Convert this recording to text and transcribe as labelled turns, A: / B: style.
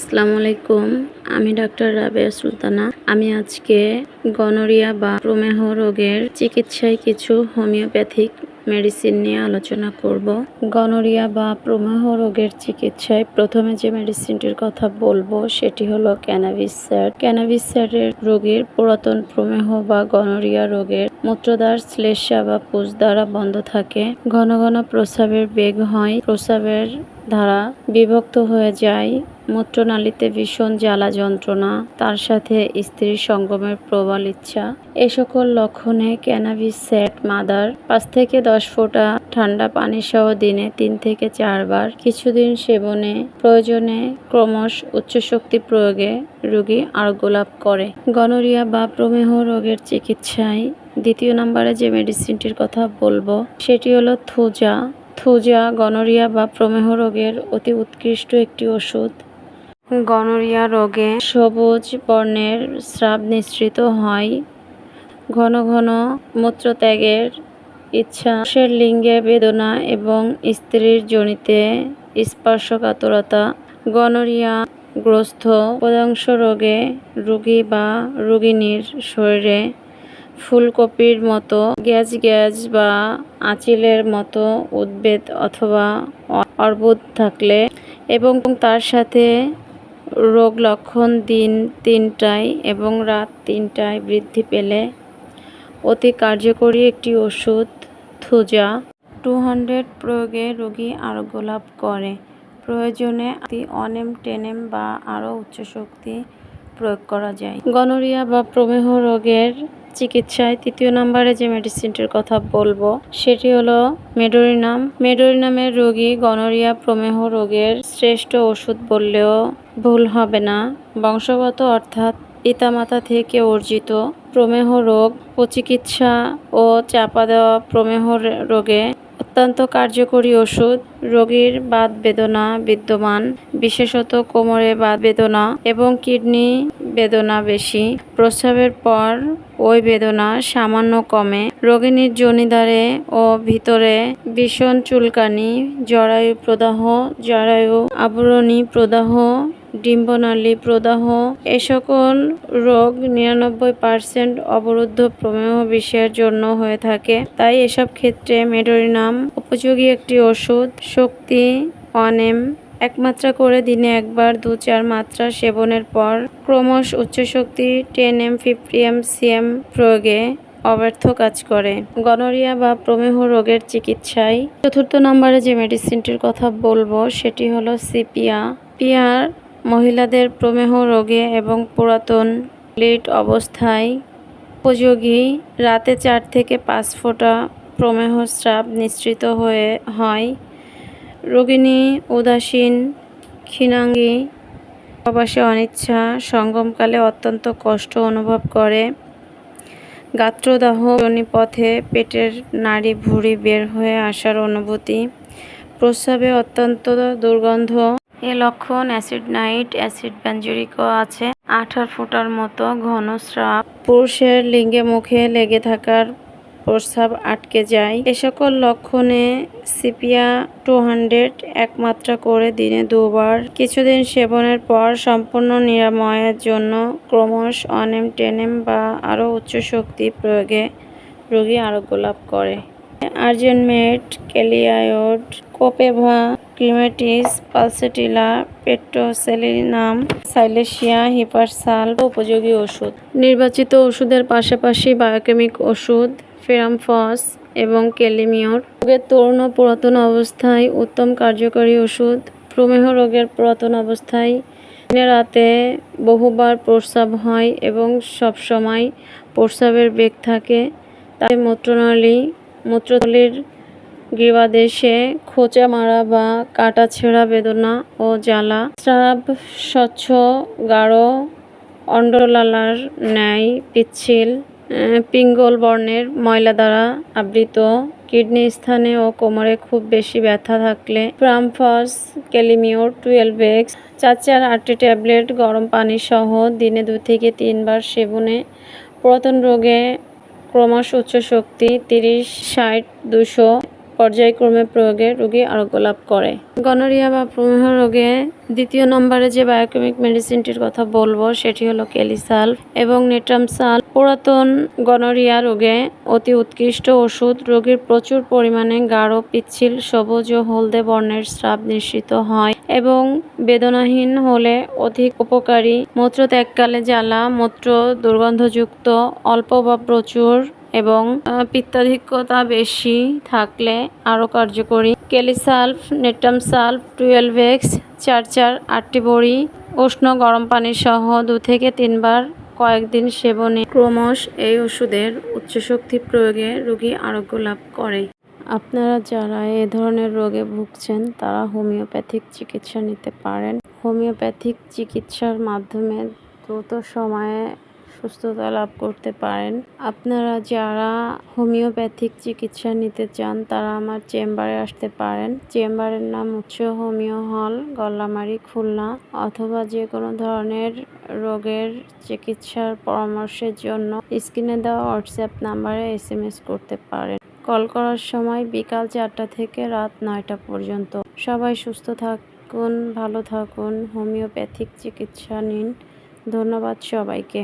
A: আসসালামু আলাইকুম। আমি ডাক্তার রাবেয়া সুলতানা। আমি আজকে গনোরিয়া বা প্রমেহ রোগের চিকিৎসায় কিছু হোমিওপ্যাথিক মেডিসিন নিয়ে আলোচনা করব। গনোরিয়া বা প্রমেহ রোগের চিকিৎসায় প্রথমে যে মেডিসিনটির কথা বলবো সেটি হলো ক্যানাবিস স্যাড। ক্যানাবিস স্যাডের রোগীর পুরাতন প্রমেহ বা গনোরিয়া রোগের মূত্রদ্বার, শ্লেষ্মা বা পুজ দ্বারা বন্ধ থাকে। ঘন ঘন প্রস্রাবের বেগ হয়, প্রস্রাবের ধারা বিভক্ত হয়ে যায়, মূত্রনালীতে ভীষণ জ্বালা যন্ত্রণা, তার সাথে স্ত্রীর সঙ্গমের প্রবল ইচ্ছা। এ সকল লক্ষণে ক্যানাবিস স্যাড মাদার 5 থেকে 10 ফোঁটা ঠান্ডা পানি সহ দিনে 3 থেকে 4 বার কিছুদিন সেবনে প্রয়োজনে ক্রমশ উচ্চশক্তি প্রয়োগে রোগী আরোগ্য লাভ করে। গনোরিয়া বা প্রমেহ রোগের চিকিৎসায় দ্বিতীয় নম্বরে যে মেডিসিনটির কথা বলবো সেটি হলো থুজা। থুজা গনোরিয়া বা প্রমেহ রোগের অতি উৎকৃষ্ট একটি ওষুধ। গনোরিয়া রোগে সবুজ বর্ণের স্রাব নিঃসৃত হয়, ঘন ঘন মূত্রত্যাগের ইচ্ছা, পুরুষের লিঙ্গে বেদনা এবং স্ত্রীর যোনিতে স্পর্শকাতরতা। গনোরিয়া গ্রস্ত পদাংশ রোগে রোগী বা রোগিণীর শরীরে ফুলকপির মতো গ্যাজ গ্যাজ বা আঁচিলের মতো উদ্বেগ অথবা অর্বুদ থাকলে এবং তার সাথে রোগ লক্ষণ দিন 3টায় এবং রাত 3টায় বৃদ্ধি পেলে অতি কার্যকরী একটি ওষুধ থুজা। 200 প্রয়োগে রোগী আরোগ্য লাভ করে। প্রয়োজনে অনেম টেনেম বা আরও উচ্চশক্তি প্রয়োগ করা যায়। গনোরিয়া বা প্রমেহ রোগের চিকিৎসায় তৃতীয় নম্বরে যে মেডিসিনটির কথা বলবো সেটি হলো মেডোরিনাম। মেডোরিনামের রোগী গনোরিয়া প্রমেহ রোগের শ্রেষ্ঠ ওষুধ বললেও ভুল হবে না। বংশগত অর্থাৎ পিতামাতা থেকে অর্জিত প্রমেহ রোগ, কুচিকিৎসা ও চাপা দেওয়া প্রমেহ রোগে অত্যন্ত কার্যকরী ওষুধ। রোগীর বাত বেদনা বিদ্যমান, বিশেষত কোমরে বাত বেদনা এবং কিডনি বেদনা বেশি। প্রস্রাবের পর ওই বেদনা সামান্য কমে। রোগিণীর যোনিদ্বারে ও ভিতরে ভীষণ চুলকানি, জরায়ু প্রদাহ, জরায়ু আবরণী প্রদাহ, ডিম্বনালী প্রদাহ এ সকল রোগ 99% অবরুদ্ধ প্রমেহ বিষের জন্য হয়ে থাকে। তাই এসব ক্ষেত্রে মেডোরিনাম উপযোগী একটি ওষুধ। শক্তি 1 1 মাত্রা করে দিনে একবার 2-4 মাত্রা সেবনের পর ক্রমশ উচ্চশক্তি 10 50 cm প্রয়োগে অব্যর্থ কাজ করে। গনোরিয়া বা প্রমেহ রোগের চিকিৎসায় চতুর্থ নম্বরে যে মেডিসিনটির কথা বলবো সেটি হলো সিপিয়া। পিয়ার মহিলাদের প্রমেহ রোগে এবং পুরাতন লিড অবস্থায় উপযোগী। রাতে 4 থেকে 5 ফোঁটা প্রমেহ স্রাব নিঃসৃত হয়। রোগিণী উদাসীন, ক্ষীণাঙ্গী, প্রবাসে অনিচ্ছা, সঙ্গমকালে অত্যন্ত কষ্ট অনুভব করে। গাত্রদাহ, যোনিপথে পেটের নাড়ি ভুঁড়ি বের হয়ে আসার অনুভূতি, প্রস্রাবে অত্যন্ত দুর্গন্ধ। এ লক্ষণ অ্যাসিড নাইট, অ্যাসিড বেনজোয়িকও আছে। 18 ফোঁটার মতো ঘন স্রাব, পুরুষের লিঙ্গে মুখে লেগে থাকার প্রস্রাব আটকে যায়। এ সকল লক্ষণে সিপিয়া 200 1 মাত্রা করে দিনে 2 বার কিছুদিন সেবনের পর সম্পূর্ণ নিরাময়ের জন্য ক্রমশ 1 10 বা আরও উচ্চ শক্তি প্রয়োগে রোগী আরোগ্য লাভ করে। আর্জেনমেট, কেলিয়ায়োড, কোপেভা, ক্লিমেটিস, পালসেটিলা, পেট্রোসেলিনাম, সাইলেশিয়া, হিপারসাল উপযোগী ওষুধ। নির্বাচিত ওষুধের পাশাপাশি বায়োকেমিক ওষুধ ফেরামফস এবং ক্যালিমিওর। রোগের তরুণ ও পুরাতন অবস্থায় উত্তম কার্যকরী ওষুধ। প্রমেহ রোগের পুরাতন অবস্থায় দিনে রাতে বহুবার প্রস্রাব হয় এবং সবসময় প্রস্রাবের বেগ থাকে। তাই মূত্রথলির গ্রীবাদেশে খোঁচা মারা বা কাটা ছেঁড়া বেদনা ও জ্বালা। স্রাব স্বচ্ছ গাঢ় অন্ডলালার ন্যায় পিচ্ছিল পিঙ্গল বর্ণের ময়লা দ্বারা আবৃত। কিডনি স্থানে ও কোমরে খুব বেশি ব্যথা থাকলে ফ্রামফস, ক্যালিমিওর 12x 4 8টি ট্যাবলেট গরম পানি সহ দিনে 2 থেকে 3 বার সেবনে পুরাতন রোগে ক্রমশ উচ্চ শক্তি 30 60 200 পর্যায়ক্রমে প্রয়োগে রোগী আরোগ্য লাভ করে। গনোরিয়া বা প্রমেহ রোগে দ্বিতীয় নম্বরে যে বায়োকেমিক মেডিসিনটির কথা বলবো সেটি হলো কেলিসাল্ফ এবং নেট্রামসাল। পুরাতন গনোরিয়া রোগে অতি উৎকৃষ্ট ওষুধ। রোগীর প্রচুর পরিমাণে গাঢ় পিচ্ছিল সবুজ ও হলদে বর্ণের স্রাব নিঃসৃত হয় এবং বেদনাহীন হলে অধিক উপকারী। মূত্রত্যাগকালে জ্বালা, মূত্র দুর্গন্ধযুক্ত, অল্প বা প্রচুর এবং পিত্তাধিক্যতা বেশি থাকলে আরও কার্যকরী। কেলিসাল্ফ, নেট্রামসাল্ফ 12x 8টি বড়ি উষ্ণ গরম পানি সহ 2 থেকে 3 বার কয়েকদিন সেবনে ক্রমশ এই ওষুধের উচ্চশক্তি প্রয়োগে রোগী আরোগ্য লাভ করে। আপনারা যারা এ ধরনের রোগে ভুগছেন তারা হোমিওপ্যাথিক চিকিৎসা নিতে পারেন। হোমিওপ্যাথিক চিকিৎসার মাধ্যমে দ্রুত সময়ে সুস্থতা লাভ করতে পারেন। আপনারা যারা হোমিওপ্যাথিক চিকিৎসা নিতে চান তারা আমার চেম্বারে আসতে পারেন। চেম্বারের নাম উৎস হোমিও হল, গল্লামারী, খুলনা। অথবা যে কোনো ধরনের রোগের চিকিৎসার পরামর্শের জন্য স্ক্রিনে দেওয়া হোয়াটসঅ্যাপ নাম্বারে SMS করতে পারেন। কল করার সময় বিকাল 4টা থেকে রাত 9টা পর্যন্ত। সবাই সুস্থ থাকুন, ভালো থাকুন, হোমিওপ্যাথিক চিকিৎসা নিন। ধন্যবাদ সবাইকে।